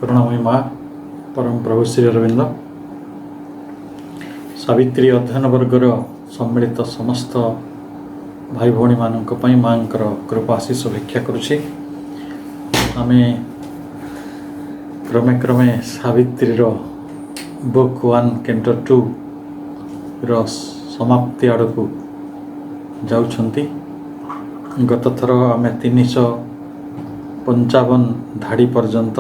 करुणामयी माँ परम प्रभु श्री अरविंद सावित्री अध्ययन वर्गर सम्मिलित समस्त भाई भौणी मानक पई मांकर कृपा आशीष भिक्षा करुछि। आमे क्रमे क्रमे सावित्री बुक 1 कैंटो 2 रो समाप्ति आड़क जाउछंती। गत थर आमे 355 धाड़ी पर्यंत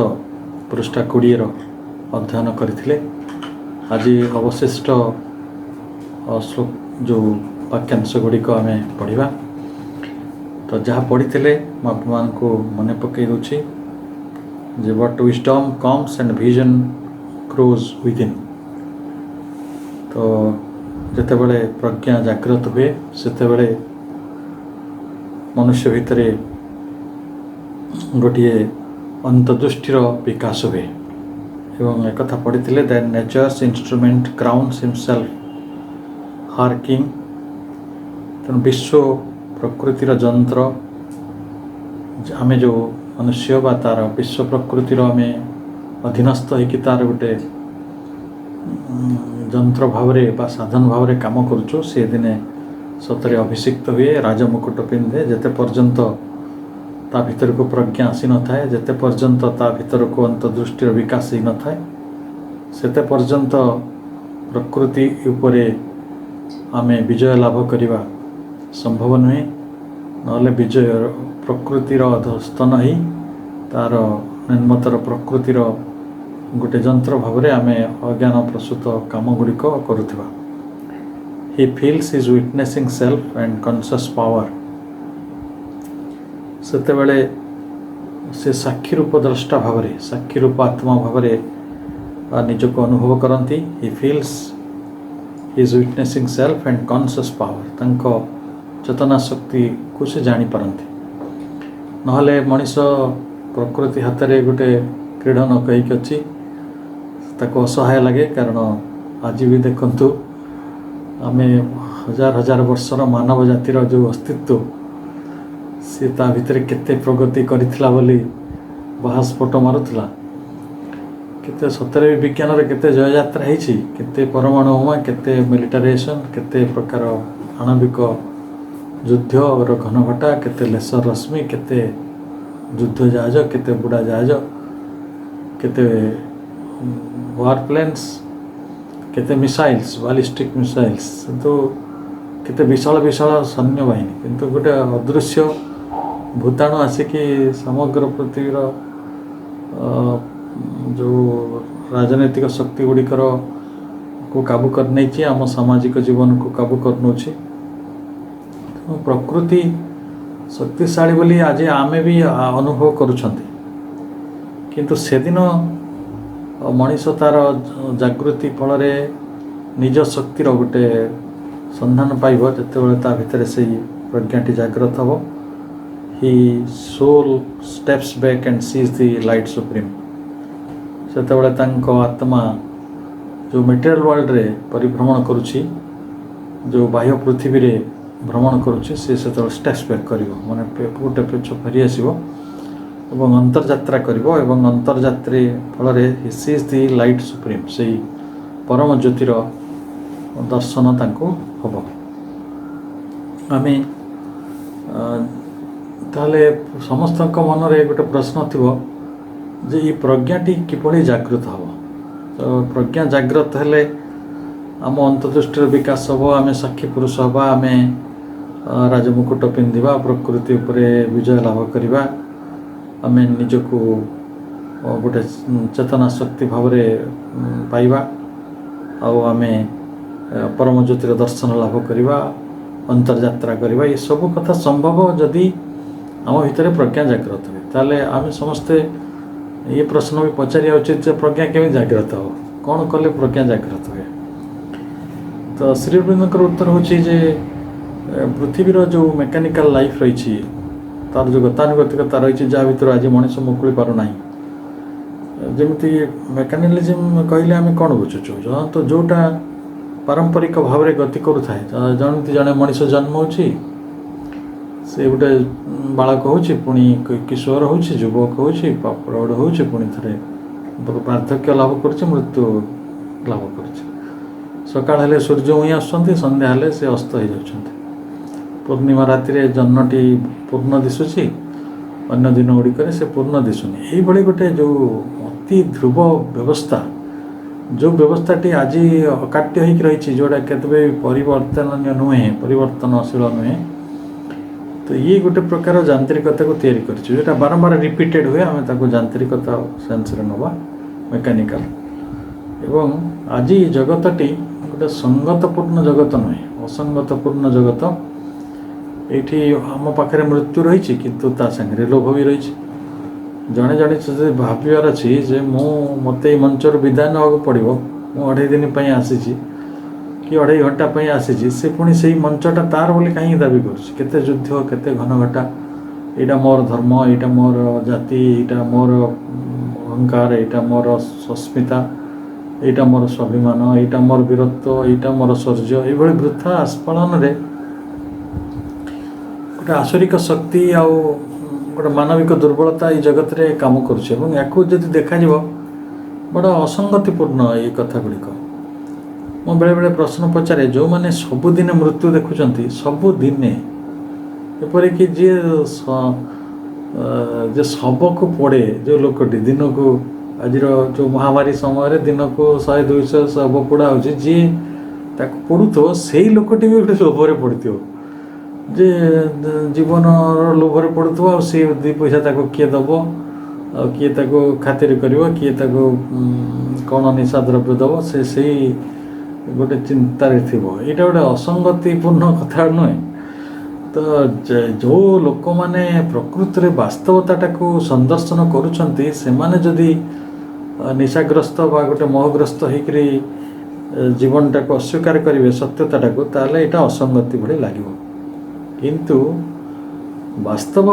पृष्ठा 20 अध्ययन करथिले। आज अवशिष्ट श्लोक जो वाक्यांश गुड़िक आम पढ़ा तो जहाँ पढ़ी मान को मन पकई दूची जे what wisdom comes and vision grows within. तो जिते बड़े प्रज्ञा जागृत हुए सेते बड़े मनुष्य भितर गोटे अंतर्दृष्टिर विकास हुए एवं एक कथा पढ़ी that natures instrument crowns himself her king. तेणु विश्व प्रकृतिर जंत्र आमे जो मनुष्य बा तार विश्व प्रकृतिर आमे अधीनस्थ होकर तार गोटे जंत्र भाव बा साधन भाव काम करुचु। से दिने सतरे अभिषिक्त हुए राजमुकुट पिंधे जेते पर्यंत ता भीतर को प्रज्ञा आसी न थाए, जेते पर्यंत ता भीतर को अंतर्दृष्टिर विकास ही न थाए, सेते पर्यंत प्रकृति उपरे आमे विजय लाभ करवा संभव नुहे। नले विजय प्रकृतिर अधस्तन ही तार निम्नतर प्रकृतिर गोटे जंत्र भाव आमे अज्ञान प्रसूत काम गुड़िक करुवा। He feels is witnessing self and conscious power. सेते बेले से साक्षी रूप द्रष्टा भाव साक्षी रूप आत्मा भाव निजक अनुभव करती। ही feels is witnessing self and conscious power. तांको चेतना शक्ति को से जानी पारंती। नहले मनीष प्रकृति हाथ में गोटे क्रीडन कहीकि अच्छी ताको असहाय लगे। कारण आज भी देखंतु आमे हजार हजार वर्षर मानव जातिर जो अस्तित्व सी ता भितर केते प्रगति करिथिला बोली बाहास्फोट मारुथिला। केते सतरे विज्ञान रे केते जय यात्रा हेछि, केते परमाणु बोमा, केते मिलिटाराइजेशन, केते प्रकार आणविक युद्ध और घनघटा, केते लेसर रश्मि, केते युद्ध जहाज, केते बुड़ा जहाज, केते वार प्लेन्स, केते मिसाइल्स, बालिस्टिक मिसाइल्स, तो केते विशाल विशाल सैन्य बाहिनी। किंतु गोटे अदृश्य भूताणु आसिकी समग्र पृथ्वीर जो राजनैतिक शक्ति गुड़िकर को काबू कर नहीं आम सामाजिक जीवन को काबू कर नौछि। प्रकृति शक्तिशाली बोली आज आमे भी अनुभव करुछंती। किंतु सेदिन मनीष तार जागृति फल निज शक्तिर गोटे संधान पाइब जिते ता भितर से प्रज्ञाटी जागृत हम। He soul steps back and sees the light supreme. सेतेबेले तांको आत्मा जो मटेरियल वर्ल्ड रे परिभ्रमण करुछि, जो बाह्य पृथ्वी रे भ्रमण करुछि, से सेतेबेले स्टेप्स बैक करिवो माने गोटे पेछ फेरी आसीबो एवं अंतर्यात्रा करिवो एवं अंतर्यात्री फल he sees the light supreme. से परम ज्योतिर दर्शन तांको हबो। आमे ताहले समस्तक मनरे गोटे प्रश्न थिबो जे ये प्रज्ञाटी किभଳି जागृत हम। तो प्रज्ञा जागृत हेले आम अंतर्दृष्टि विकास हम, आम साक्षी पुरुष हवा, आम राजमुकुट पिंधा, प्रकृति उपरे विजय लाभ करवा, आम निजको गोटे चेतना शक्ति भाव पाइबा, आम परम ज्योतिर दर्शन लाभ करवा, अंतर्यात्रा करवा। ये सब कथा संभव जदि आम भितर प्रज्ञा जागृत हुए। ताले आम समस्ते ये प्रश्न भी पचारिया उचित प्रज्ञा केमी जागृत हो, कौन कले प्रज्ञा जागृत हुए। तो श्री अरविंदर उत्तर होची जे पृथ्वीर जो मेकानिकल लाइफ रही तार जो गतानुगतिकता रही जहाँ भर आज मनीष मुकुली पार ना, जमी मेकानिलिज्म कहले आम कौन बुझुचु तो जोटा पारंपरिक भाव में गति करूँ जमी जड़े मनीष जन्म हो से गोटे बालक होनी किशोर हो युवक हो प्रौढ़ हो पुणी थे पार्थक्य लाभ कर मृत्यु लाभ कर सकाळ हेले सूर्य उई आसुँच संध्या हेले से अस्त हो जाउछन्ति। पूर्णिमा राति जन्मटी पूर्ण दिशुची अन्य दिन गुड़िक से पूर्ण दिशुनी। यही गोटे जो अति ध्रुव व्यवस्था जो व्यवस्थाटी आज अकाट्य हो रही जोटा केतबे परिवर्तन नुहे परिवर्तनशील नुहे। तो ये गोटे प्रकार यांत्रिकता को तैयारी कर बारंबार रिपीटेड हुए आम ताको यांत्रिकता सेन्स नवा मेकानिकल। एवं आज जगतटी गोटे संगतपूर्ण जगत नुहे असंगतपूर्ण जगत। ये आम पाखे मृत्यु रही किंतु ता संगे लोभ भी रही। जड़े जड़े भावार अच्छी जे मत मंचर विदाय नाक पड़ो मु 2.5 दिन आसी कि 2.5 घंटा आसी से पुणी से मंचटा तार बोली कहीं दाबी करते युद्ध केते घनघटा यहाँ मोर धर्म यहाँ मोर जाति यहाँ मोर अहंकार यहाँ मोर सस्मिता यहाँ मोर स्वाभिमान यहाँ मोर वीरत्व यहाँ मोर शौर्य ये वृथा आस्फालन गोटे आसुरिक शक्ति आउ गोटे मानविक दुर्बलता ये जगत रे काम करुँच देखा बड़ा असंगतिपूर्ण ये कथा गुड़िक। मो बेले बेले प्रश्न पचारे जो मैंने सबुदिन मृत्यु देखुं सबुदिने एपरिक जी शब को पड़े जो लोकटी दिन को आज जो महामारी समय दिन को 100-200 शब पोड़ा हो जी पड़ू तो से लोकटी भी गोटे लोभर पड़ो जे जीवन लोभर पड़ू सी 2 पैसा किए दब किए खातिर कर किए कौन निशा द्रव्य दब से गोटे चिंतार थी यहाँ गोटे असंगतिपूर्ण कथा नुहे। तो जो लोक मैंने प्रकृति वास्तवता को संदर्शन करुँच से जदि निशाग्रस्त बा गोटे मोहग्रस्त होकरी जीवन टाक अस्वीकार करेंगे सत्यता को ताले यहाँ असंगति भली लगे। किंतु वास्तव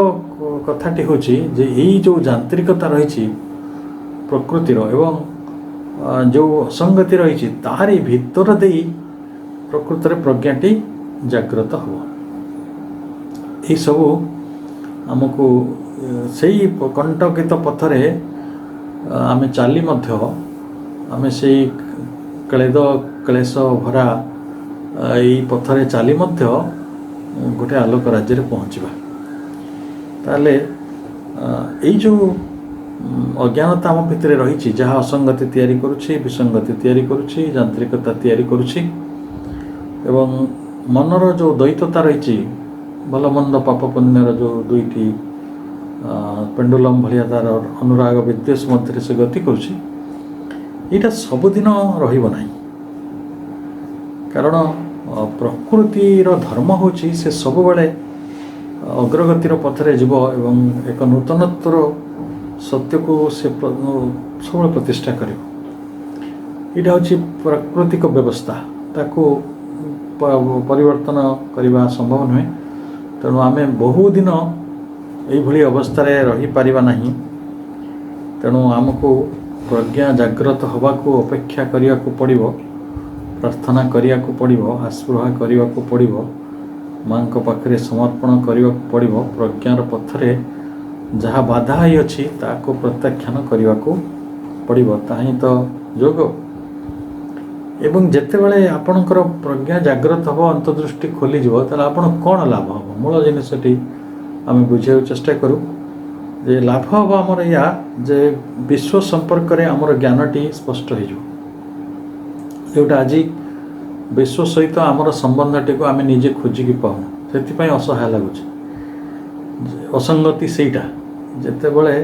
कथाटी हूँ जे यही जो यांत्रिकता रही प्रकृतिर एवं जो असंगति रही तारी भितर दे प्रकृत प्रज्ञाटी जागृत हो। यही सबू आमको से कंटकित पथरे आम चली आम से क्लेद क्लेश भरा यही पथरे चली गोटे आलोक राज्य में पहुँचवा। ताले यही जो अज्ञानता आम भितर रही जहाँ असंगति तैयारी करुछि विसंगति तैयारी करुछि यांत्रिकता तैयारी करुछि एवं मनर जो द्वैतता रही भल मंद पाप पुण्यर जो दुईटी पेंडुलम भलिया तार अनुराग विद्वेष मध्य से गति करुछि यहाँ सबुदिन रहिब नाही। कारण प्रकृतिर धर्म होछि से सब बेले अग्रगतिर पथरे जीव एवं एक नूतनत्वर सत्य को से सब प्रतिष्ठा कर। यहाँ हूँ प्राकृतिक व्यवस्था ताको परिवर्तन करने संभव नुहे। तेणु आम बहुदिन यही अवस्था रही पारिबा नहीं। तेणु आमको प्रज्ञा जागृत होगा को अपेक्षा करने को पड़ो, प्रार्थना करने को पड़ो, आस्पृहा करने को पड़ो, माँ पाखे समर्पण करने को पड़ो। प्रज्ञार पथरे जहाँ बाधा ही अच्छी ताको प्रत्याख्यान करने को पड़ो, ताही तो योग। ଏବଂ ଯେତେବେଳେ ଆପଣଙ୍କର ପ୍ରଜ୍ଞା ଜାଗ୍ରତ ହେବ, ଅନ୍ତର୍ଦୃଷ୍ଟି ଖୋଲିଯିବ, ତାହେଲେ ଆପଣ କ'ଣ ଲାଭ ହେବ? ମୂଳ ଜିନିଷଟି ଆମେ ବୁଝିବାକୁ ଚେଷ୍ଟା କରୁ ଯେ ଲାଭ ହେବ ଆମର ଏଇଆ ଯେ ବିଶ୍ୱ ସମ୍ପର୍କରେ ଆମର ଜ୍ଞାନଟି ସ୍ପଷ୍ଟ ହୋଇଯିବ। ଯେଉଁଟା ଆଜି ବିଶ୍ୱ ସହିତ ଆମର ସମ୍ବନ୍ଧଟିକୁ ଆମେ ନିଜେ ଖୋଜିକି ପାଉନୁ, ସେଥିପାଇଁ ଅସହାୟ ଲାଗୁଛି। ଅସଙ୍ଗତି ସେଇଟା, ଯେତେବେଳେ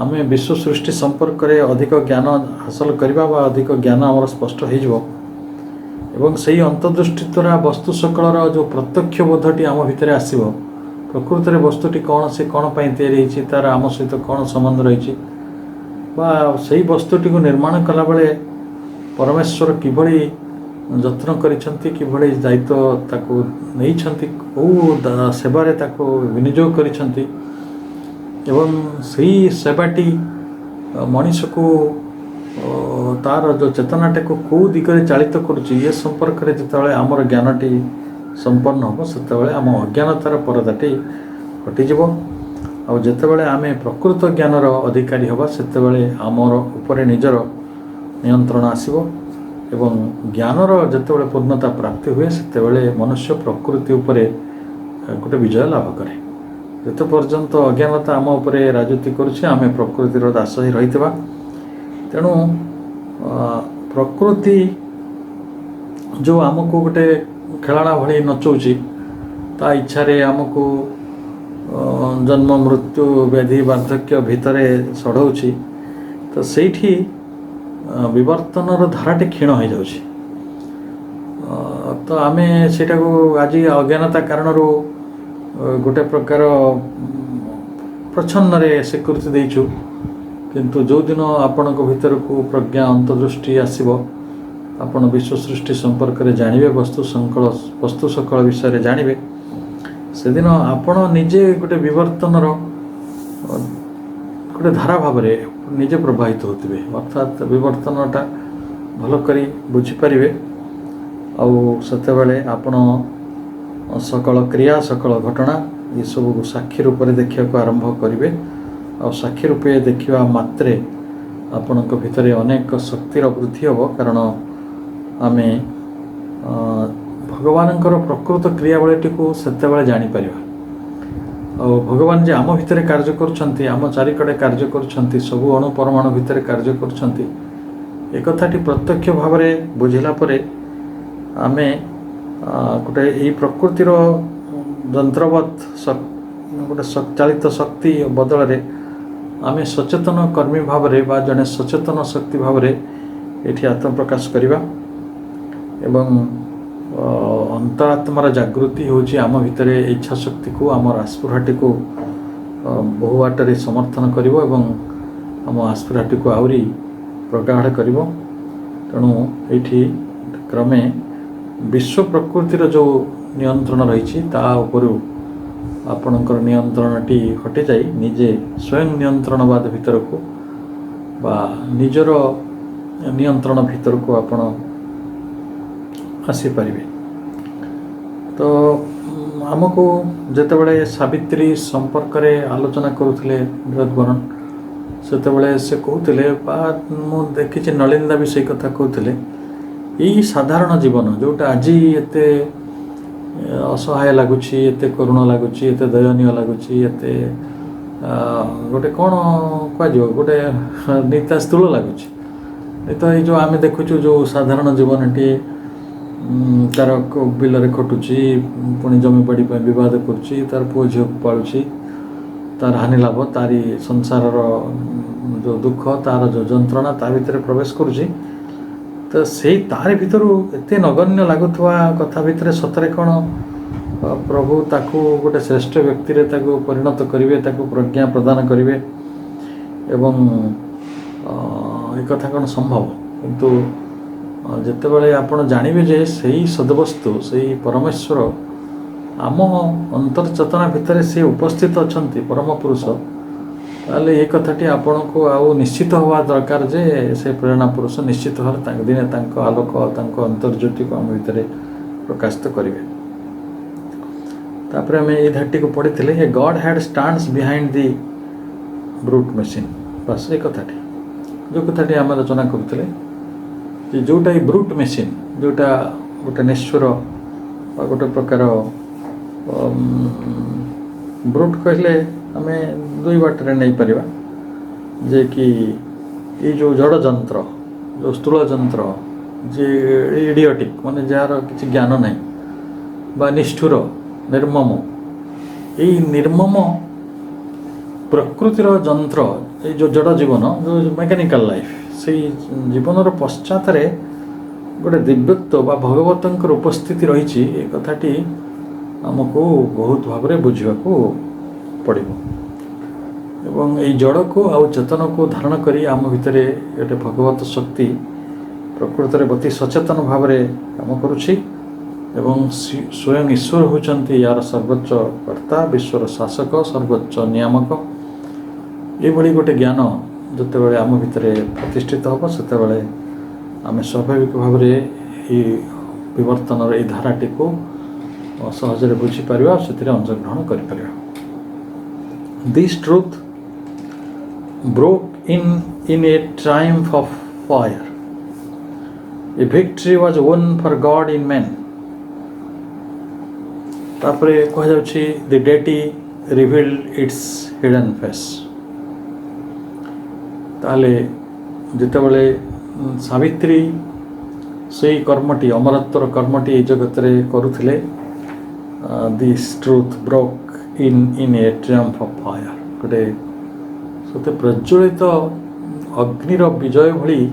ଆମେ ବିଶ୍ୱ ସୃଷ୍ଟି ସମ୍ପର୍କରେ ଅଧିକ ଜ୍ଞାନ ହାସଲ କରିବା ବା ଅଧିକ ଜ୍ଞାନ ଆମର ସ୍ପଷ୍ଟ ହୋଇଯିବ ଏବଂ ସେହି ଅନ୍ତର୍ଦୃଷ୍ଟି ଦ୍ୱାରା ବସ୍ତୁ ସକଳର ଯେଉଁ ପ୍ରତ୍ୟକ୍ଷ ବୋଧଟି ଆମ ଭିତରେ ଆସିବ, ପ୍ରକୃତରେ ବସ୍ତୁଟି କ'ଣ, ସେ କ'ଣ ପାଇଁ ତିଆରି ହୋଇଛି, ତା'ର ଆମ ସହିତ କ'ଣ ସମ୍ବନ୍ଧ ରହିଛି, ବା ସେହି ବସ୍ତୁଟିକୁ ନିର୍ମାଣ କଲାବେଳେ ପରମେଶ୍ୱର କିଭଳି ଯତ୍ନ କରିଛନ୍ତି, କିଭଳି ଦାୟିତ୍ୱ ତାକୁ ନେଇଛନ୍ତି, କେଉଁ ସେବାରେ ତାକୁ ବିନିଯୋଗ କରିଛନ୍ତି ଏବଂ ସେହି ସେବାଟି ମଣିଷକୁ ତାର ଯେଉଁ ଚେତନାଟାକୁ କେଉଁ ଦିଗରେ ଚାଳିତ କରୁଛି, ଏ ସମ୍ପର୍କରେ ଯେତେବେଳେ ଆମର ଜ୍ଞାନଟି ସମ୍ପନ୍ନ ହେବ, ସେତେବେଳେ ଆମ ଅଜ୍ଞାନତାର ପରଦାଟି ହଟିଯିବ। ଆଉ ଯେତେବେଳେ ଆମେ ପ୍ରକୃତ ଜ୍ଞାନର ଅଧିକାରୀ ହେବା, ସେତେବେଳେ ଆମର ଉପରେ ନିଜର ନିୟନ୍ତ୍ରଣ ଆସିବ ଏବଂ ଜ୍ଞାନର ଯେତେବେଳେ ପୂର୍ଣ୍ଣତା ପ୍ରାପ୍ତି ହୁଏ, ସେତେବେଳେ ମନୁଷ୍ୟ ପ୍ରକୃତି ଉପରେ ଗୋଟେ ବିଜୟ ଲାଭ କରେ। ଯେତେ ପର୍ଯ୍ୟନ୍ତ ଅଜ୍ଞାନତା ଆମ ଉପରେ ରାଜୁତି କରୁଛି, ଆମେ ପ୍ରକୃତିର ଦାସ ହିଁ ରହିଥିବା। ତେଣୁ ପ୍ରକୃତି ଯେଉଁ ଆମକୁ ଗୋଟେ ଖେଳଣା ଭଳି ନଚଉଛି, ତା ଇଚ୍ଛାରେ ଆମକୁ ଜନ୍ମ ମୃତ୍ୟୁ ବ୍ୟାଧି ବାର୍ଦ୍ଧକ୍ୟ ଭିତରେ ସଢ଼ଉଛି, ତ ସେଇଠି ବିବର୍ତ୍ତନର ଧାରାଟି କ୍ଷୀଣ ହୋଇଯାଉଛି। ତ ଆମେ ସେଇଟାକୁ ଆଜି ଅଜ୍ଞାନତା କାରଣରୁ ଗୋଟେ ପ୍ରକାର ପ୍ରଚ୍ଛନ୍ନରେ ସ୍ୱୀକୃତି ଦେଇଛୁ, କିନ୍ତୁ ଯେଉଁଦିନ ଆପଣଙ୍କ ଭିତରକୁ ପ୍ରଜ୍ଞା ଅନ୍ତର୍ଦୃଷ୍ଟି ଆସିବ, ଆପଣ ବିଶ୍ୱ ସୃଷ୍ଟି ସମ୍ପର୍କରେ ଜାଣିବେ, ବସ୍ତୁ ସକଳ ବିଷୟରେ ଜାଣିବେ, ସେଦିନ ଆପଣ ନିଜେ ଗୋଟେ ବିବର୍ତ୍ତନର ଗୋଟେ ଧାରା ଭାବରେ ନିଜେ ପ୍ରବାହିତ ହେଉଥିବେ। ଅର୍ଥାତ୍ ବିବର୍ତ୍ତନଟା ଭଲ କରି ବୁଝିପାରିବେ। ଆଉ ସେତେବେଳେ ଆପଣ ସକଳ କ୍ରିୟା, ସକଳ ଘଟଣା ଏସବୁକୁ ସାକ୍ଷୀ ରୂପରେ ଦେଖିବାକୁ ଆରମ୍ଭ କରିବେ। ଆଉ ସାକ୍ଷୀ ରୂପେ ଦେଖିବା ମାତ୍ରେ ଆପଣଙ୍କ ଭିତରେ ଅନେକ ଶକ୍ତିର ବୃଦ୍ଧି ହେବ, କାରଣ ଆମେ ଭଗବାନଙ୍କର ପ୍ରକୃତ କ୍ରିୟାବଳୀଟିକୁ ସେତେବେଳେ ଜାଣିପାରିବା। ଆଉ ଭଗବାନ ଯେ ଆମ ଭିତରେ କାର୍ଯ୍ୟ କରୁଛନ୍ତି, ଆମ ଚାରିକଡ଼େ କାର୍ଯ୍ୟ କରୁଛନ୍ତି, ସବୁ ଅଣୁ ପରମାଣୁ ଭିତରେ କାର୍ଯ୍ୟ କରୁଛନ୍ତି, ଏ କଥାଟି ପ୍ରତ୍ୟକ୍ଷ ଭାବରେ ବୁଝିଲା ପରେ ଆମେ ଗୋଟେ ଏଇ ପ୍ରକୃତିର ଯନ୍ତ୍ରବତ୍ ଗୋଟେ ଚାଳିତ ଶକ୍ତି ବଦଳରେ ଆମେ ସଚେତନ କର୍ମୀ ଭାବରେ ବା ଜଣେ ସଚେତନ ଶକ୍ତି ଭାବରେ ଏଠି ଆତ୍ମପ୍ରକାଶ କରିବା। ଏବଂ ଅନ୍ତରାତ୍ମାର ଜାଗୃତି ହେଉଛି ଆମ ଭିତରେ ଇଚ୍ଛା ଶକ୍ତିକୁ, ଆମର ଆସ୍ପୃହାଟିକୁ ବହୁ ବାଟରେ ସମର୍ଥନ କରିବ ଏବଂ ଆମ ଆସ୍ପୃହାଟିକୁ ଆହୁରି ପ୍ରଗାଢ଼ କରିବ। ତେଣୁ ଏଇଠି କ୍ରମେ ବିଶ୍ୱ ପ୍ରକୃତିର ଯେଉଁ ନିୟନ୍ତ୍ରଣ ରହିଛି, ତା ଉପରୁ ଆପଣଙ୍କର ନିୟନ୍ତ୍ରଣଟି ହଟିଯାଇ ନିଜେ ସ୍ୱୟଂ ନିୟନ୍ତ୍ରଣବାଦ ଭିତରକୁ ବା ନିଜର ନିୟନ୍ତ୍ରଣ ଭିତରକୁ ଆପଣ ଆସିପାରିବେ। ତ ଆମକୁ ଯେତେବେଳେ ସାବିତ୍ରୀ ସମ୍ପର୍କରେ ଆଲୋଚନା କରୁଥିଲେ ବିରୋଧବରଣ, ସେତେବେଳେ ସେ କହୁଥିଲେ, ବା ମୁଁ ଦେଖିଛି ନଳିନ୍ଦା ବି ସେଇ କଥା କହୁଥିଲେ, ଏଇ ସାଧାରଣ ଜୀବନ ଯେଉଁଟା ଆଜି ଏତେ ଅସହାୟ ଲାଗୁଛି, ଏତେ କରୁଣ ଲାଗୁଛି, ଏତେ ଦୟନୀୟ ଲାଗୁଛି, ଏତେ ଗୋଟେ କ'ଣ କୁହାଯିବ, ଗୋଟେ ନିତା ସ୍ଥୂଳ ଲାଗୁଛି। ତ ଏଇ ଯେଉଁ ଆମେ ଦେଖୁଛୁ ଯେଉଁ ସାଧାରଣ ଜୀବନଟି, ତାର ବିଲରେ ଖଟୁଛି, ପୁଣି ଜମିବାଡ଼ି ପାଇଁ ବିବାଦ କରୁଛି, ତାର ପୁଅ ଝିଅକୁ ପାଳୁଛି, ତାର ହାନି ଲାଭ, ତାରି ସଂସାରର ଯେଉଁ ଦୁଃଖ, ତାର ଯେଉଁ ଯନ୍ତ୍ରଣା ତା ଭିତରେ ପ୍ରବେଶ କରୁଛି, ତ ସେଇ ତାରି ଭିତରୁ ଏତେ ନଗଣ୍ୟ ଲାଗୁଥିବା କଥା ଭିତରେ ସତରେ କ'ଣ ପ୍ରଭୁ ତାକୁ ଗୋଟେ ଶ୍ରେଷ୍ଠ ବ୍ୟକ୍ତିରେ ତାକୁ ପରିଣତ କରିବେ, ତାକୁ ପ୍ରଜ୍ଞା ପ୍ରଦାନ କରିବେ ଏବଂ ଏ କଥା କ'ଣ ସମ୍ଭବ? କିନ୍ତୁ ଯେତେବେଳେ ଆପଣ ଜାଣିବେ ଯେ ସେଇ ସଦବସ୍ତୁ, ସେଇ ପରମେଶ୍ୱର ଆମ ଅନ୍ତର୍ଚେତନା ଭିତରେ ସେ ଉପସ୍ଥିତ ଅଛନ୍ତି, ପରମ ପୁରୁଷ, ତାହେଲେ ଏ କଥାଟି ଆପଣଙ୍କୁ ଆଉ ନିଶ୍ଚିତ ହେବା ଦରକାର ଯେ ସେ ପ୍ରେରଣା ପୁରୁଷ ନିଶ୍ଚିତ ଭାବରେ ଦିନେ ତାଙ୍କ ଆଲୋକ, ତାଙ୍କ ଅନ୍ତର୍ଜ୍ୟୋତିକୁ ଆମ ଭିତରେ ପ୍ରକାଶିତ କରିବେ। ତାପରେ ଆମେ ଏଇ ଧାଟିକୁ ପଢ଼ିଥିଲେ, a god had stands behind the brute machine. ବାସ୍ ଏ କଥାଟି, ଯେଉଁ କଥାଟି ଆମେ ଆଲୋଚନା କରୁଥିଲେ ଯେ जोटा ब्रूट मेसीन जोटा गोटे निष्ठुर गोटे प्रकार ब्रूट कहले आम दुई बाटर नहीं पारिबा जे कि ये जो जड़ जंत्र जो स्थूल जंत्र जे इडियोटिक माने जार किसी ज्ञान नहीं बा निष्ठुर निर्मम यही निर्मम प्रकृतिर जंत्र ये जो जड़ जीवन जो मेकानिकल लाइफ से जीवन पश्चात गोटे दिव्यत्व बा भगवतंकर उपस्थिति रही कथाटी आमको बहुत भाव में बुझा पड़ो एवं ये जड़ को आउ चेतन को धारण करी आम भितर गोटे भगवत शक्ति प्रकृत में अति सचेतन भाव में काम करुछि एवं स्वयं ईश्वर होचंती यार सर्वोच्च कर्ता विश्वर शासक सर्वोच्च नियामक ये गोटे ज्ञान जिते बड़े आम भितर प्रतिष्ठित हम से आम स्वाभाविक भाव में विवर्तन ये धाराटी को सहजरे बुझीपर से अंशग्रहण कर this truth broke in a triumph of fire. A victory was won for God in man. तापरे कह जाउछि the deity revealed its hidden face. ताले जितेबले सावित्री से कर्मटी अमरत्वर कर्मटी जगत रे करुथिले this truth broke in a triumph of fire गोटे सते प्रज्वलित अग्निर विजय भली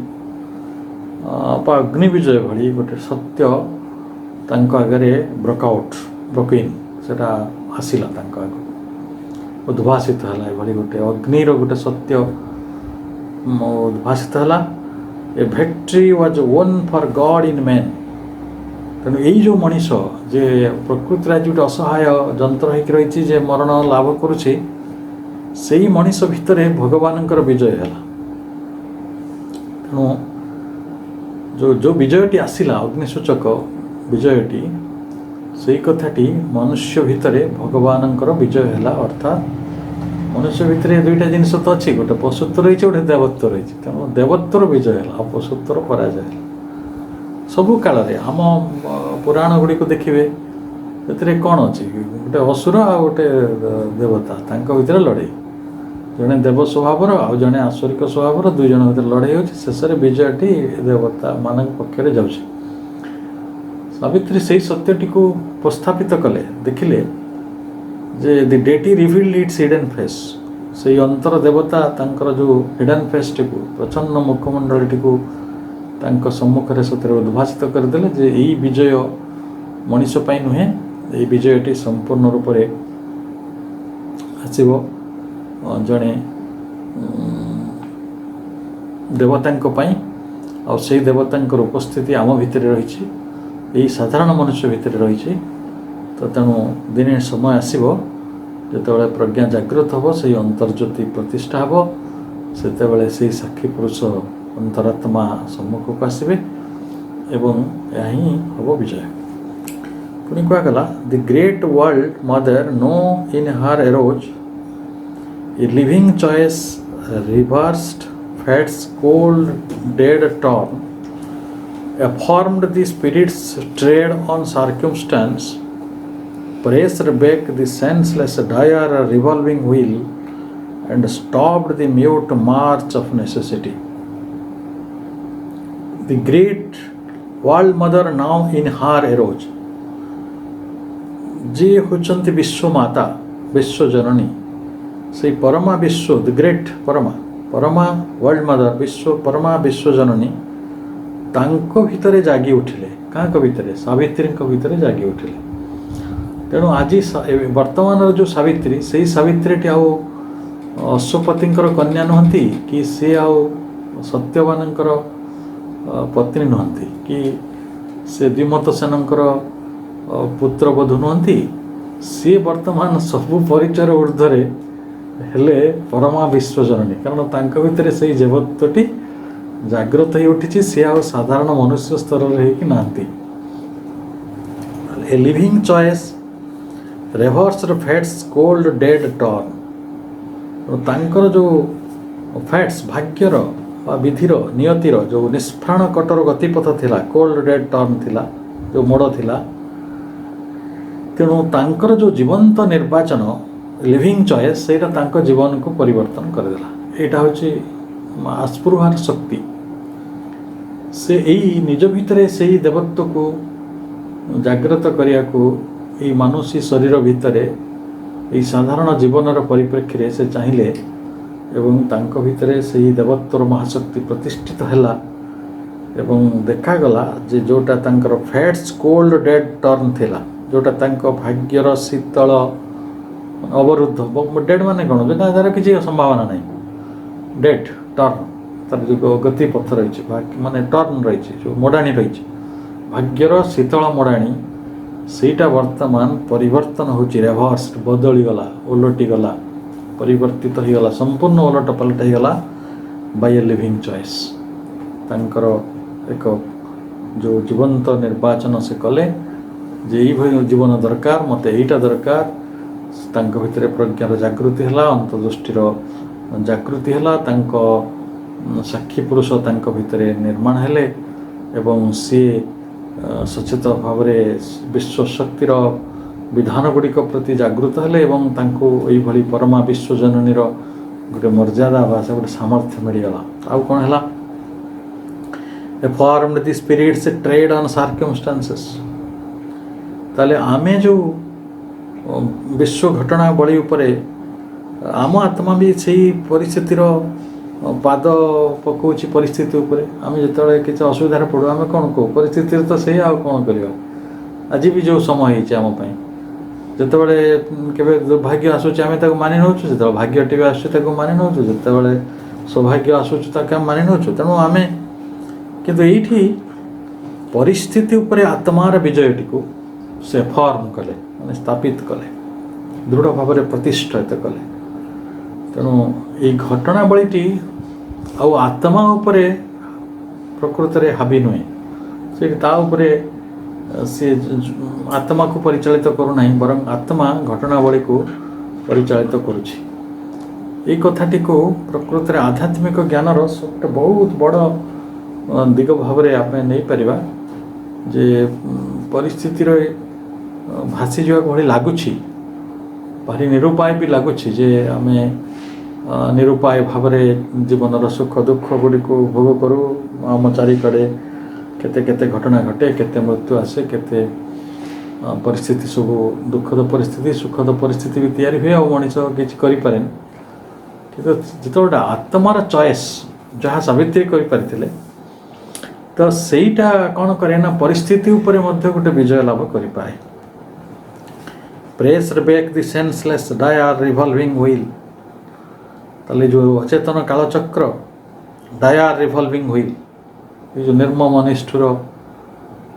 अग्नि विजय भली गोटे सत्य तांको आगे ब्रोकआउट ब्रोकिन सेटा आसिला तांको आगे उद्भासित है भली गोटे अग्निर गोटे सत्य उद्भासित है ए victory was one for God in man तेणु यही जो मनीष जे प्रकृति आज गोटे असहाय जंत्र होकर रही जे मरण लाभ करुछि से ही मनीष भितर भगवान विजय है तेणु जो जो विजयटी आसला अग्निसूचक विजयटी से कथाटी मनुष्य भितर भगवान विजय है अर्थात मनुष्य भितर दुईटा जिनस तो अच्छी गोटे पशुत्व रही गोटे देवत्व रही तेणु देवत्वर विजय है पशुत्वर पराजय सबु काल आम पुराण गुड़ी को देखिए से कौन अच्छी गोटे असुर आ गोटे देवता भितर लड़ाई जड़े देव स्वभाव आउ जड़े आसुरिक स्वभाव दुई जन भर लड़ाई हो शेष विजयटी देवता मान पक्ष जाऊँ सावित्री से सत्यटी को उपस्थापित कले देखिले जे the deity revealed its hidden face से अंतर देवता तांकर जो हिडन फेस टी को प्रचन्न मुखमंडल टी को तांको सम्मुख रे सतरे उद्भासित करदेले जे यही विजय मनीष पाई नुहे ये विजयटी संपूर्ण रूप से आसब जड़े देवतांको पाई आ से देवतांकर उपस्थिति आम भितर रही यही साधारण मनुष्य भितर रही तो तेणु दिने समय आसब जिते प्रज्ञा जागृत हम से अंतर्ज्योति प्रतिष्ठा हम से साक्षी पुरुष अंतरात्मा सम्मुख को आसबे एवं यह हम विजय पुणी कहगला the great world mother now in her arose a living choice reversed fate's cold dead turn affirmed the spirit's tread on circumstance, pressed back the senseless dire revolving wheel, and stopped the mute march of necessity. The great world mother now in her arose. जे होचंती विश्व माता विश्व जननी से परमा विश्व the great परमा वर्ल्ड मदर विश्व परमा विश्व जननी तांको भितरे जागी उठिले कांको भितरे सावित्री भितर जागी उठिले तेणु आज वर्तमान जो सावित्री से ही सावित्री आउ अश्वपति कन्या नुहति कि सी आउ सत्यवान पत्नी नुहति कि से द्विमत सेनकर पुत्रवधू नुहति सी वर्तमान सबु परिचय ऊर्ध्वे हेले परमा विश्वजननी कारण तांको भितर से देवत्वटी जागृत हो उठी सी आ साधारण मनुष्य स्तर ना ए living choice reversed fats cold dead turn तांकर जो फैट्स भाग्यर विधिर नियतिर जो निष्प्राण कटर गतिपथ थिला कोल्ड डेड टर्न थिला जो मोड़ थिला तेणु तांकर जो जीवंत निर्वाचन लिविंग चॉइस सेटा तांको जीवन को परिवर्तन करदेला एटा होची आस्पृहार शक्ति से यही निज भितर से ही देवत्व को जागृत करिया को यही मानुषी शरीर भितर यही साधारण जीवनर परिप्रेक्षी रे से चाहिए एवं तांको भितर से ही देवत्वर महाशक्ति प्रतिष्ठित हैला एवं देखागला जे जोटा तांकर फैट्स कोल्ड डेड टर्न थिला जोटा तांको भाग्यर शीतल अवरुद्ध डेड माने कौन जोटा तार किसी संभावना नहीं डेड टर्न तार जो गतिपथ रही माने टर्न रही जो मोड़ाणी रही भाग्यर शीतल मोड़ाणी सेटा वर्तमान परिवर्तन होची रिवर्स बदली गला उलटी गला परिवर्तित हो गला संपूर्ण उलट पलट हो गला बाय ए लिविंग चॉइस तांकर एक जो जीवंत निर्वाचन से कले जे यही जीवन दरकार मते एटा दरकार तांको भितर प्रज्ञार जागृति हला अंतर्दृष्टिर जागृति हला तांको साक्षी पुरुष तांको भितर निर्माण हेले एवं सी सचेत भाव विश्व शक्तिर विधान गुड़िक प्रति जागृत हेले एवं तांको एई भली परमा विश्वजननीर गोटे मर्यादा बा से गोटे सामर्थ्य मिलगला आउ कौन है formed the spirits tread on circumstances ताले आमे जो विश्व घटना बड़ी उपरे आम आत्मा भी सही परिस्थितिर पाद पकाउछि परिस्थिति उपरे आम जो किसी असुविधार पड़ू आम कौन कहू परिस्थिति तो सही आ कौन करवा आज भी जो समय आम जितेबाला केवे दुर्भाग्य आसूँ आम मानि नौ जो भाग्यटी भी आसूँ मानि नौ जितेबाला सौभाग्य आसूँ मानि नौ तेणु आम किंतु ये परिस्थिति उपरे आत्मार विजयटी को से फॉर्म कले माने स्थापित कले दृढ़ भाव प्रतिष्ठित कले तेणु ये घटनावलीटी आउ आत्मा उपरे प्रकृत में हावी नुहे से उपरे सी आत्मा को परिचालित करूना बरं आत्मा घटनावली को परिचालित करुछि ये कथाटी को प्रकृत में आध्यात्मिक ज्ञानर गोटे बहुत बड़ दिग भाव आम नहीं पारिबा जे परिस्थिति भासी जा भली लगुच भारी निरुपाय भी लगुच जे आम निरुपाय भाव जीवन सुख दुख गुड़ी को भोग करूँ आम चारिकड़े केते केते घटना घटे केते मृत्यु आसे केते परिस्थिति सब दुखद परिस्थिति सुखद परिस्थिति भी तैयारी हुए और मनीष किसी करें कि जो आत्मार चॉइस जहाँ साबित्री करें तो सहीटा कौन करे ना परिस्थिति उपरे मध्य गोटे विजय लाभ करें press back the senseless dire revolving wheel ताले जो अचेतन कालचक्र डायर रिवॉल्विंग व्हील ये जो निर्मम निष्ठुर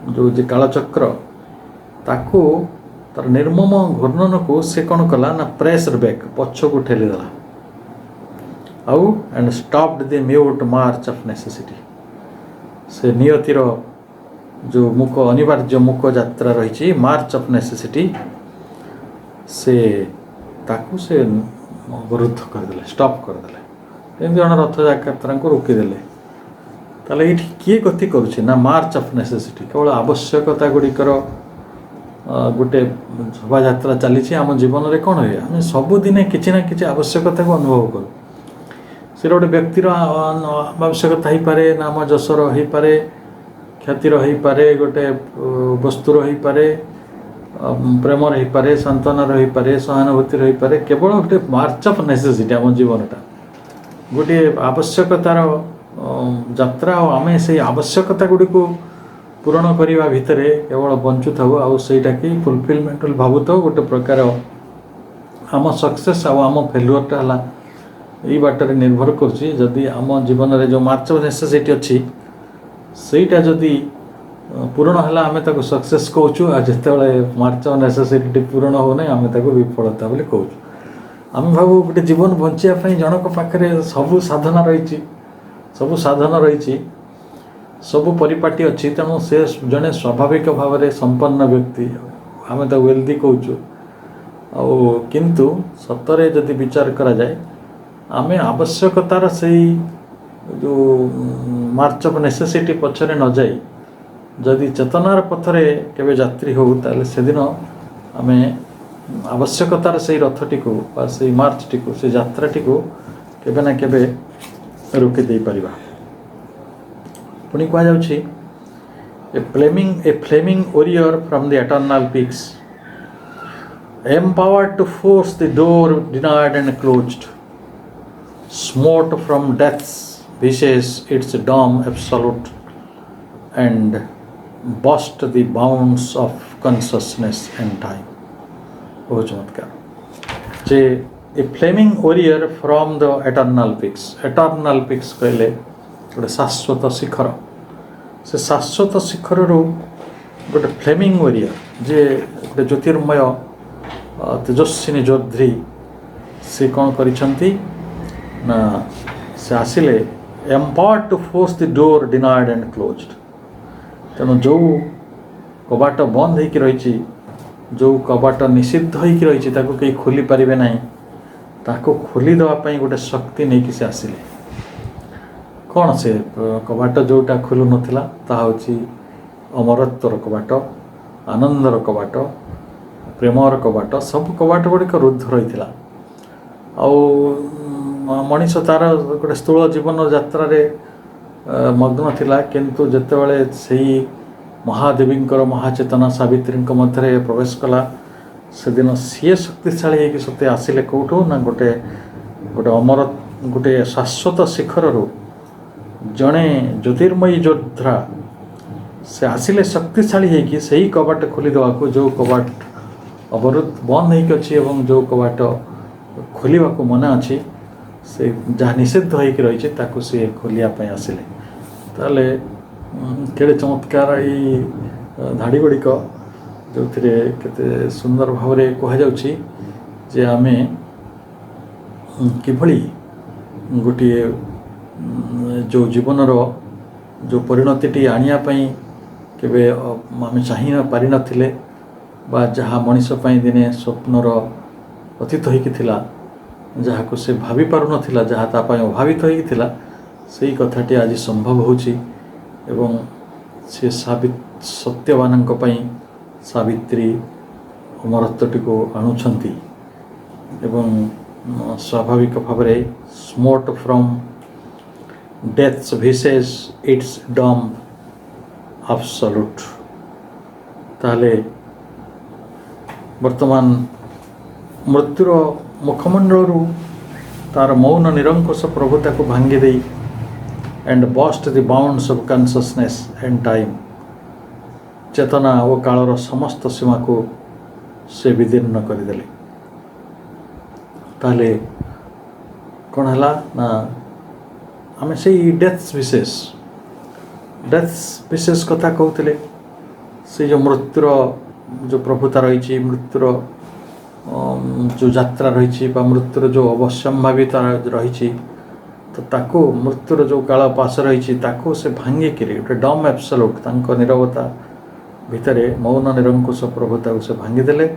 जो कालचक्र ताको तार निर्मम घूर्णन को से कौन कला ना प्रेस बैक पछ को ठेलीदेला आउ and stopped the mute March of necessity से नियतिर जो मुख अनिवार्य मुख यात्रा रही मार्च ऑफ नेसेसिटी से ताकू से अवरुद्ध करदे स्टॉप करदे एमती जन रथ यात्रा को रोकीदेले ताले ये किए गति करुच्छे ना मार्च ऑफ नेसेसिटी केवल आवश्यकता गुड़िकर गोटे शोभा यात्रा चली आम जीवन में कौन हुए आम सबुदिने किसी ना कि आवश्यकता को अनुभव करूँ से गोटे व्यक्तिर आवश्यकता हो पारे नाम जशर हो पारे ख्यातिर हो पारे गोटे वस्तुर हो पारे प्रेमर हो पारे सांत्वनार हो पारे सहानुभूतिर हो पारे केवल गोटे मार्च ऑफ नेसेसिटी आम जीवनटा गोटे आवश्यकतार यात्रा आम से आवश्यकता गुड़ी को पूरण करने भितर केवल बंचु था आईटा कि फुलफिलमेंट भावु तो गोटे प्रकार आम सक्सेस आम फेलुअरटा है यही बाटर निर्भर करुँची आम जीवन में जो मार्च ऑफ नेसेसिटी अच्छी सहीटा जदि पूरण है आम ताको सक्सेस कहूँ जिते मार्च ऑफ नेसेसिटी पूरण होना आम ताको विफलता बोली कहूँ आम भाव गोटे जीवन बचापी जनक पाखे सबू साधना रही सबू परिपाटी अच्छी तेणु से जड़े स्वाभाविक भाव में संपन्न व्यक्ति आम तो वेल्दी कहूँ किंतु सतरे जदि विचार करा जाए आमे आवश्यकतार से जो मार्च ऑफ नेसेसिटी पछरे न जाई जदि चेतनार पथरे केवे यात्री हो ताले से दिन आम आवश्यकतार से रथटी को से मार्चटी को से यात्राटी को केवे ना केवे रोकी दे परिबा। पुणी कहा जाउछि ए Fleming warrior from the eternal peaks, empowered to force the door denied and closed, smote from death's visage its dome absolute, and burst the bounds of consciousness and time। बहुत चमत्कार जे ए Fleming warrior from the eternal peaks कहले गोटे शाश्वत शिखर से शाश्वत शिखर गोटे Fleming warrior जे गोटे ज्योतिर्मय तेजस्विनी योद्धी से कौन करिछंती ना से आसिले empowered to force the door denied and closed. तेणु जो कबाट बंद होकर रही जो कबाट निषिद्ध होकर रही ताको कहीं खोली पारे ना ताको खोली देवाई गोटे शक्ति नहीं कि से आसिले कौन से कबाट जोटा खोलु नथिला ताहा होची अमरत्वर कबाट आनंदर कबाट प्रेमर कबाट सब कबाट गुड़िक रुद्ध रही मनीष तार गोटे स्थूल जीवन यात्रा मग्न थिला किंतु जेतेबेले सेही महादेवींकर महाचेतना सावित्री मध्य प्रवेश कला से दिन सी शक्तिशाली होगी सत्य आसिले कौटू ना गोटे गोटे अमर गोटे शाश्वत शिखर जड़े ज्योतिर्मयी योद्धा से आसिले शक्तिशाली होगी सही कबाट खोली देवा जो कबाट अवरुद्ध बंद होकर अच्छी एवं जो कबाट खोलिया मना अच्छी से जहाँ निषिद्ध होकर रही ताकू सी खोलियाप आसिले ताले केड़े चमत्कार ये धाड़ी गुड़िक जो केते सुंदर भाव कहुच्छी जे आमे किभली गोटे जो जीवनर जो परिणति आनियापाई केवे आम चाह पारि नथिले बा जहाँ मनीष दिने स्वप्नर अतीत होइकिथिला जहाँ को से भाभी पारु नथिला जहाँ तापाई अभावित होइकिथिला सेही कथाटी आज संभव होछि एवं से सत्यवानंक पई सावित्री अमरत्वटी को आणुछंती एवं स्वाभाविक भाव स्मोट फ्रॉम डेथ्स विसेज इट्स डम एब्सोल्यूट। ताले वर्तमान मृत्युर मुखमंडल तार मौन निरंकुश प्रभुता को भांगी दे and bust the bounds of consciousness and time चेतना और कालर समस्त सीमा को से विदीर्ण करदेले। ताले कौन है ना आम से डेथ्स विशेष कथा कहते से जो मृत्युर जो प्रभुता रही मृत्युर जो यात्रा रही मृत्युर जो अवश्यंभाविता रही तो ताको मृत्युर जो काल पास रही ताको से भांगिक गोटे डम एब्सोल्यूट तांको निरवता भितर मौन निरंकुश प्रभुता को से भांगीदेले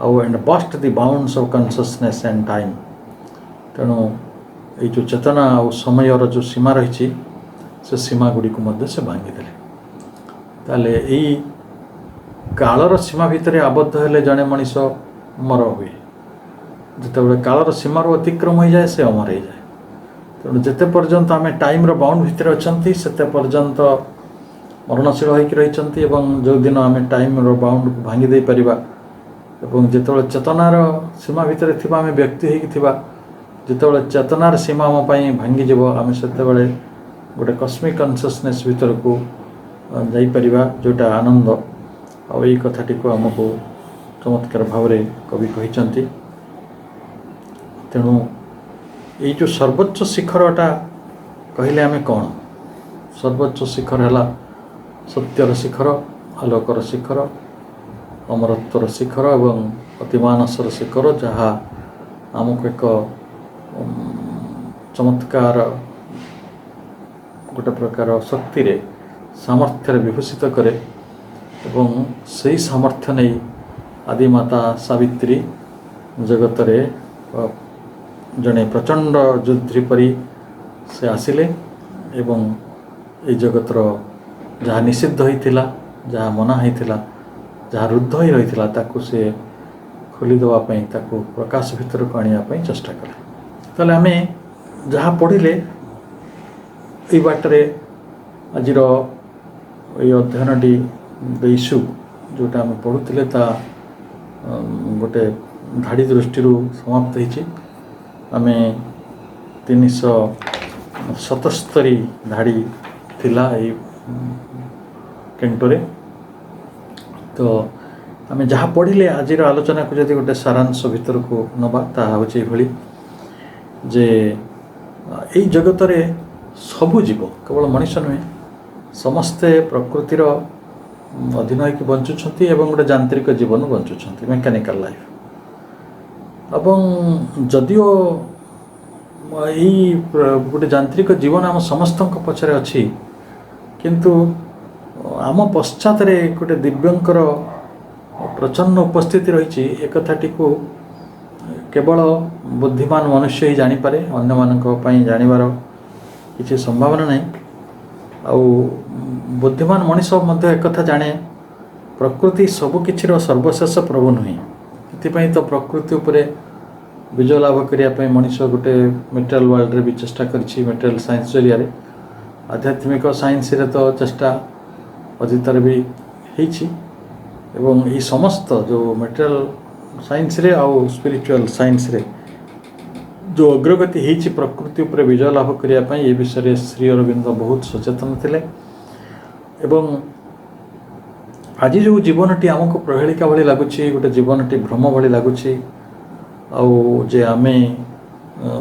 आउ and bust the bounds of consciousness and time. तेणु ये जो चेतना और समयर जो सीमा रही से सीमा गुड़ी को से भांगीदेले। ताले यही कालर सीमा भितर आबद्ध हेले जड़े मनीष अमर हुए जिते कालर सीमार अतिक्रम हो जाए से अमर हो जाए। तेणु जिते पर्यंत आम टाइम बाउंड भितर अच्छा से पर्यंत मरणशील होकर रही जो दिन आम टाइम बाउंड को भांगी दे परिबा एवं जिते चेतनार सीमा भितर थिबा आम व्यक्ति होइकिथिबा जिते चेतनार सीमा आम भांगी आम से गोटे कस्मिक कॉन्शियसनेस भीतर को जाई परिबा जोटा आनंद आ यही कथाटी को आमको चमत्कार भाव कवि कहिचंती। तेणु ये जो सर्वोच्च शिखरटा कहले आमे कौन सर्वोच्च शिखर है सत्यर शिखर आलोकर शिखर अमरत्वर शिखर एवं अतिमानसर शिखर जहाँ आमको एक चमत्कार गोटे प्रकार शक्ति रे सामर्थ्य विभूषित करे एवं सही सामर्थ्य नहीं आदिमाता सावित्री जगत रे जड़े प्रचंड युद्धि परी से आसिले एवं ए जगतर जहाँ निषिद्ध होइथिला, जहाँ मना होइथिला, जहाँ रुद्ध होई रहिथिला ताकू से खोलीदेवा ताकू प्रकाश भितर को आने चेष्टा कले। ताले आमे जहाँ पढ़िले ये बाटरे आज अध्ययनटी देशु जोटा आम पढ़ुले गोटे धाड़ी दृष्टि समाप्त होती। आम 377 धाड़ी थिला ये कैंटोरे। तो आम जहाँ पढ़िले आज आलोचना को जदि गोटे सारांश भितर को नवा ताहा भली जे यही जगत रे सबु जीव केवल मनुष्य नुहे समस्ते प्रकृतिर अधीन होकर बंचुंट एवं गोटे यांत्रिक जीवन बंचुंट मेकानिकल लाइफ। एवं जदिओ यही गोटे यांत्रिक जीवन आम समस्त पछरे अच्छी किंतु आम पश्चात गोटे दिव्यंकर प्रचन्न उपस्थिति रही। एक कथाटी को केवल बुद्धिमान मनुष्य ही जानीपे, अन्य मानक जानिबार किसी संभावना नहीं। आउ बुद्धिमान मनीष एक कथा जाने प्रकृति सबकिछिर सर्वशेष प्रभु नुहे। ये तो प्रकृति उपरे विजय लाभ करने मनीष गोटे मेटेरियल वर्ल्ड रे भी चेष्टा करी। मेटेरियल साइंस जरिया आध्यात्मिक साइंस रे तो चेष्टा अतीतर भी होती। एवं ये समस्त जो मेटेरियल साइंस रे आउ स्पिरिचुअल साइंस रे जो अग्रगति होती प्रकृति उपर विजय लाभ करने ये विषय श्री अरविंद बहुत सचेतन थे। एवं आज जो जीवनटी आमको प्रहेलिका भली लगुच गोटे जीवनटी भ्रम भली लगुच जे आमे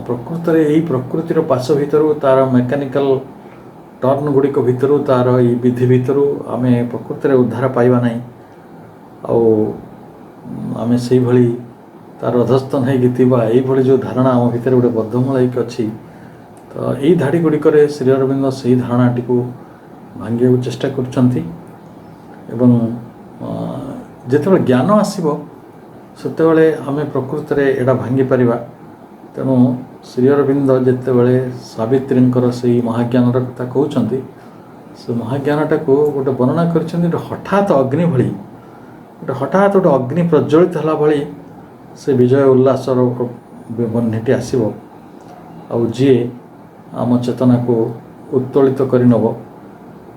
प्रकृत यही प्रकृतिर पाश भितर तार मेकानिकल टर्न गुड़िक भितर तार ये विधि भितर आमे प्रकृत उद्धार पाइबा नहीं। आमे से भली तार अधस्तन होगी जो धारणा आम भितर गोटे बद्धमूल अच्छी। तो यही धाड़ी गुड़िक श्री अरविंद से धारणाटी को भांगे चेष्टा करछंती। एवं जिते ज्ञान आसो सेतेबेले आमे प्रकृत रे एडा भांगी परिबा। तेणु श्री अरविंद जितेबेले सावित्रींकर से महाज्ञान कथा कहउछंती से महाज्ञानटा को गोटे वर्णना करछंती हठात अग्नि भली गोटे हठात गोटे अग्नि प्रज्वलित होला भली से विजय उल्लासर बन्हीटी आसब आउ जी आम चेतना को उत्तोलित कर नब।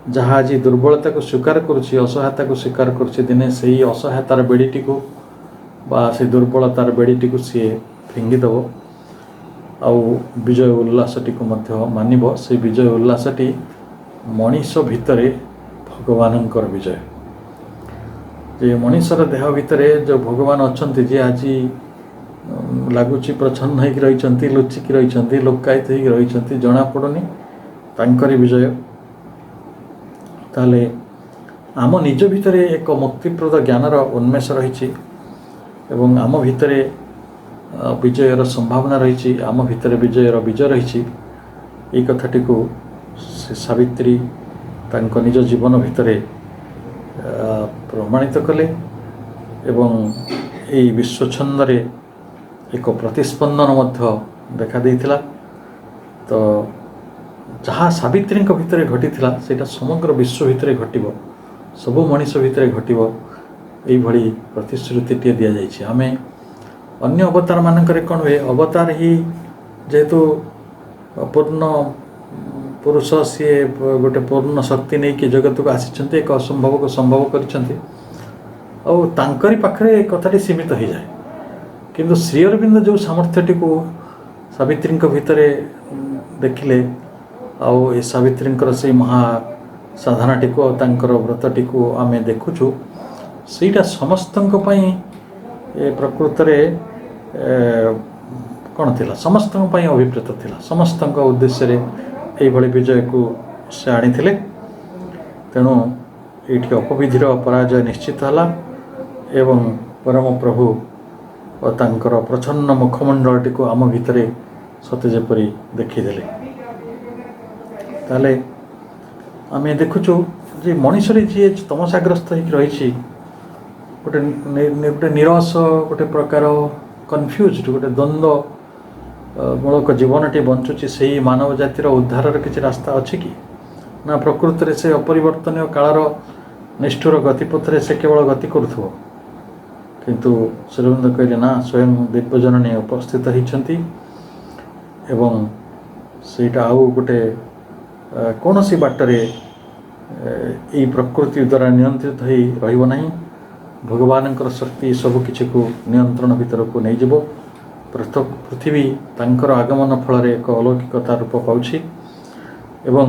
जहाँ आज दुर्बलता को स्वीकार करुच्ची, असहायता को स्वीकार करुच्ची, दिने से ही असहायतार बेड़ीटी को बा से दुर्बलतार बेड़ीटी को सी फिंगिदेव आउ विजय उल्लासटी को मध्य मानिब। से विजय उल्लासटी मनीष भितरे भगवानंकर विजय। जे मनीषर देह भितर जो भगवान अच्छा जी आज लगुच प्रच्छन्न होकर रही लुचिकी रही लोकायित होकर रही जना पड़ुनी तांकरी विजय। ताले आम निज भितर एक मुक्तिप्रद ज्ञानर उन्मेष रही एवं आम भितर विजयर संभावना रही। आम भितर विजयर विजय रही। ये कथाटी को सावित्री तांको निज जीवन भितर प्रमाणित कले एवं ये विश्वछंद रे एक प्रतिस्पंदन मध्य देखा देइथिला। तो जहाँ सावित्री भितर घटी सेटा समग्र विश्व भितर घटिब, सबु मनीष भितर घटिब, यही प्रतिश्रुति दि जाइए। आमे अन्य अवतार मानक कौन हुए अवतार ही जेहेतु पूर्ण पुरुष सी गोटे पूर्ण शक्ति नहीं कि जगत को आसी एक असंभव को संभव करी पाखरे कथाटी सीमित हो जाए। किंतु श्री अरविंद जो सामर्थ्यटी को सावित्री भितर देखिले आउ ए सावित्री से महा साधनाटी को तांकर व्रतटी को आमे देखुचु सेटा समस्त प्रकृत कौन थिला समस्त अभिप्रेत थिला समस्त उद्देश्य ये विजय को से आनी। तेणु ये अपविधिर पराजय निश्चित है एवं परम प्रभु और तांकर प्रच्छन्न मुखमंडलटी को आम भितर सते जेपरी देखीदेले। ताले आम देखुचु जे मनीष जी तमसाग्रस्त हो रही गोटे निरस गोटे प्रकार कन्फ्यूज गोटे द्वंद्व ମୂଳକ ଜୀବନଟି ବଞ୍ଚୁଛି ସେହି ମାନବ ଜାତିର ଉଦ୍ଧାରର କିଛି ରାସ୍ତା ଅଛି କି? ନା ପ୍ରକୃତରେ ସେ ଅପରିବର୍ତ୍ତନୀୟ କାଳର ନିଷ୍ଠୁର ଗତିପଥରେ ସେ କେବଳ ଗତି କରୁଥିବ? କିନ୍ତୁ ଶ୍ରୀଅରବିନ୍ଦ କହିଲେ ନା, ସ୍ୱୟଂ ଦିବ୍ୟଜନନୀ ଉପସ୍ଥିତ ହେଇଛନ୍ତି ଏବଂ ସେଇଟା ଆଉ ଗୋଟେ କୌଣସି ବାଟରେ ଏଇ ପ୍ରକୃତି ଦ୍ୱାରା ନିୟନ୍ତ୍ରିତ ହୋଇ ରହିବ ନାହିଁ। ଭଗବାନଙ୍କର ଶକ୍ତି ସବୁ କିଛିକୁ ନିୟନ୍ତ୍ରଣ ଭିତରକୁ ନେଇଯିବ। ପୃଥିବୀ ତାଙ୍କର ଆଗମନ ଫଳରେ ଏକ ଅଲୌକିକତା ରୂପ ପାଉଛି ଏବଂ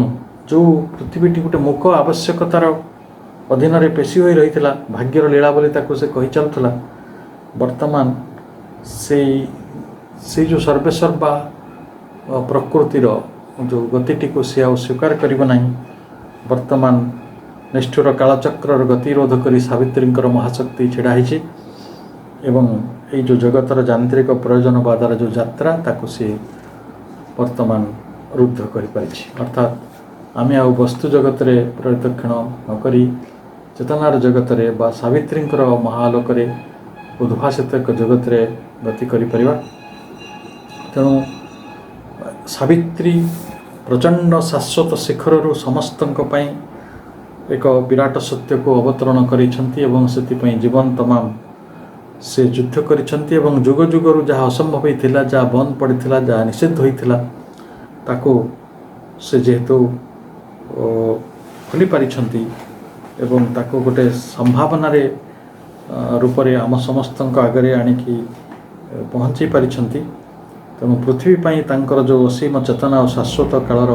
ଯେଉଁ ପୃଥିବୀଟି ଗୋଟେ ମୁକ ଆବଶ୍ୟକତାର ଅଧୀନରେ ପେଶୀ ହୋଇ ରହିଥିଲା, ଭାଗ୍ୟର ଲୀଳା ବୋଲି ତାକୁ ସେ କହି ଚାଲୁଥିଲା, ବର୍ତ୍ତମାନ ସେଇ ଯେଉଁ ସର୍ବେସର୍ବା ପ୍ରକୃତିର ଯେଉଁ ଗତିଟିକୁ ସେ ଆଉ ସ୍ୱୀକାର କରିବ ନାହିଁ। ବର୍ତ୍ତମାନ ନିଷ୍ଠୁର କାଳଚକ୍ରର ଗତିରୋଧ କରି ସାବିତ୍ରୀଙ୍କର ମହାଶକ୍ତି ଛିଡ଼ା ହେଇଛି ଏବଂ ଏଇ ଯେଉଁ ଜଗତର ଯାନ୍ତ୍ରିକ ପ୍ରୟୋଜନବାଦର ଯେଉଁ ଯାତ୍ରା, ତାକୁ ସେ ବର୍ତ୍ତମାନ ରୁଦ୍ଧ କରିପାରିଛି। ଅର୍ଥାତ୍ ଆମେ ଆଉ ବସ୍ତୁ ଜଗତରେ ପ୍ରତ୍ୟକ୍ଷଣ ନକରି ଚେତନାର ଜଗତରେ ବା ସାବିତ୍ରୀଙ୍କର ମହାଲୋକରେ ଉଦ୍ଭାସିତ ଏକ ଜଗତରେ ଗତି କରିପାରିବା। ତେଣୁ ସାବିତ୍ରୀ ପ୍ରଚଣ୍ଡ ଶାଶ୍ୱତ ଶିଖରରୁ ସମସ୍ତଙ୍କ ପାଇଁ ଏକ ବିରାଟ ସତ୍ୟକୁ ଅବତରଣ କରିଛନ୍ତି ଏବଂ ସେଥିପାଇଁ ଜୀବନ ତମାମ ସେ ଯୁଦ୍ଧ କରିଛନ୍ତି ଏବଂ ଯୁଗ ଯୁଗରୁ ଯାହା ଅସମ୍ଭବ ଥିଲା, ଯାହା ବନ୍ଦ ପଡ଼ିଥିଲା, ଯାହା ନିଷିଦ୍ଧ ହୋଇଥିଲା, ତାକୁ ସେ ଯେହେତୁ ଖୋଲି ପାରିଛନ୍ତି ଏବଂ ତାକୁ ଗୋଟେ ସମ୍ଭାବନାରେ ରୂପରେ ଆମ ସମସ୍ତଙ୍କ ଆଗରେ ଆଣିକି ପହଞ୍ଚାଇ ପାରିଛନ୍ତି। ତେଣୁ ପୃଥିବୀ ପାଇଁ ତାଙ୍କର ଯେଉଁ ଅସୀମ ଚେତନା ଓ ଶାଶ୍ୱତ କାଳର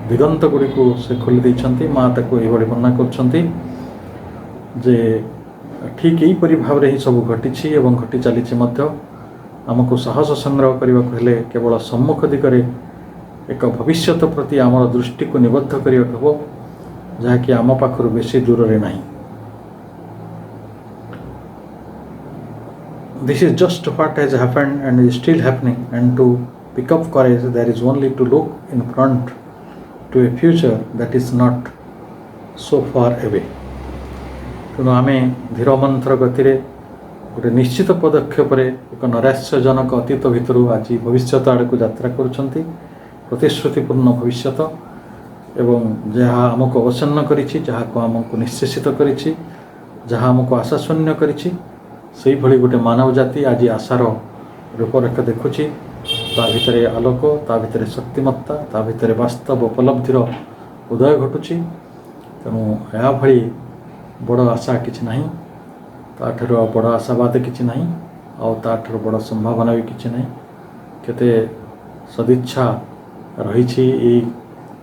ଦିଗନ୍ତ ଗୁଡ଼ିକୁ ସେ ଖୋଲି ଦେଇଛନ୍ତି। ମା ତାକୁ ଏହିଭଳି ବର୍ଣ୍ଣନା କରୁଛନ୍ତି ଯେ ଠିକ୍ ଏହିପରି ଭାବରେ ହିଁ ସବୁ ଘଟିଛି ଏବଂ ଘଟି ଚାଲିଛି ମଧ୍ୟ। ଆମକୁ ସାହସ ସଂଗ୍ରହ କରିବାକୁ ହେଲେ କେବଳ ସମ୍ମୁଖ ଦିଗରେ ଏକ ଭବିଷ୍ୟତ ପ୍ରତି ଆମର ଦୃଷ୍ଟିକୁ ନିବଦ୍ଧ କରିବାକୁ ହେବ, ଯାହାକି ଆମ ପାଖରୁ ବେଶୀ ଦୂରରେ ନାହିଁ। This is just what has happened and is still happening, and to pick up courage there is only to look in front to a future that is not so far away. ତେଣୁ ଆମେ ଧୀର ମନ୍ଥର ଗତିରେ ଗୋଟେ ନିଶ୍ଚିତ ପଦକ୍ଷେପରେ ଏକ ନୈରାଶ୍ୟଜନକ ଅତୀତ ଭିତରୁ ଆଜି ଭବିଷ୍ୟତ ଆଡ଼କୁ ଯାତ୍ରା କରୁଛନ୍ତି, ପ୍ରତିଶ୍ରୁତିପୂର୍ଣ୍ଣ ଭବିଷ୍ୟତ ଏବଂ ଯାହା ଆମକୁ ଅବସନ୍ନ କରିଛି, ଯାହାକୁ ଆମକୁ ନିଶ୍ଚେଷିତ କରିଛି, ଯାହା ଆମକୁ ଆଶାଶୂନ୍ୟ କରିଛି, ସେଇଭଳି ଗୋଟେ ମାନବ ଜାତି ଆଜି ଆଶାର ରୂପରେଖ ଦେଖୁଛି। ତା ଭିତରେ ଆଲୋକ, ତା ଭିତରେ ଶକ୍ତିମତ୍ତା, ତା ଭିତରେ ବାସ୍ତବ ଉପଲବ୍ଧିର ଉଦୟ ଘଟୁଛି। ତେଣୁ ଏହା ଭଳି ବଡ଼ ଆଶା କିଛି ନାହିଁ, ତାଠାରୁ ଆଉ ବଡ଼ ଆଶାବାଦ କିଛି ନାହିଁ, ଆଉ ତାଠାରୁ ବଡ଼ ସମ୍ଭାବନା ବି କିଛି ନାହିଁ। କେତେ ସଦିଚ୍ଛା ରହିଛି ଏଇ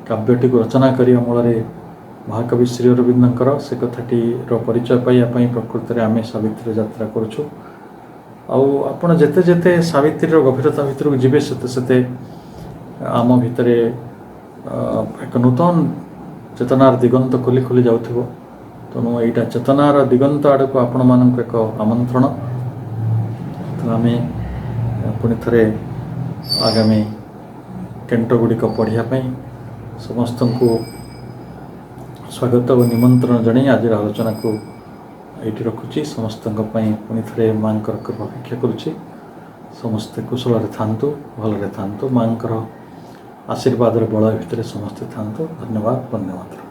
କାବ୍ୟଟିକୁ ରଚନା କରିବା ମୂଳରେ ମହାକବି ଶ୍ରୀ ଅରବିନ୍ଦଙ୍କର। ସେ କଥାଟିର ପରିଚୟ ପାଇବା ପାଇଁ ପ୍ରକୃତରେ ଆମେ ସାବିତ୍ରୀ ଯାତ୍ରା କରୁଛୁ। ଆଉ ଆପଣ ଯେତେ ଯେତେ ସାବିତ୍ରୀର ଗଭୀରତା ଭିତରକୁ ଯିବେ, ସେତେ ସେତେ ଆମ ଭିତରେ ଏକ ନୂତନ ଚେତନାର ଦିଗନ୍ତ ଖୋଲି ଖୋଲି ଯାଉଥିବ। ତେଣୁ ଏଇଟା ଚେତନାର ଦିଗନ୍ତ ଆଡ଼କୁ ଆପଣମାନଙ୍କୁ ଏକ ଆମନ୍ତ୍ରଣ। ତ ଆମେ ପୁଣି ଥରେ ଆଗାମୀ କେଣ୍ଟ ଗୁଡ଼ିକ ପଢ଼ିବା ପାଇଁ ସମସ୍ତଙ୍କୁ ସ୍ୱାଗତ ଓ ନିମନ୍ତ୍ରଣ ଜଣାଇ ଆଜିର ଆଲୋଚନାକୁ ଏଇଠି ରଖୁଛି। ସମସ୍ତଙ୍କ ପାଇଁ ପୁଣି ଥରେ ମାଆଙ୍କର କୃପା ଅପେକ୍ଷା କରୁଛି। ସମସ୍ତେ କୁଶଳରେ ଥାନ୍ତୁ, ଭଲରେ ଥାନ୍ତୁ, ମାଆଙ୍କର ଆଶୀର୍ବାଦର ବଳୟ ଭିତରେ ସମସ୍ତେ ଥାନ୍ତୁ। ଧନ୍ୟବାଦ, ବନ୍ଦେ ମାତରମ୍।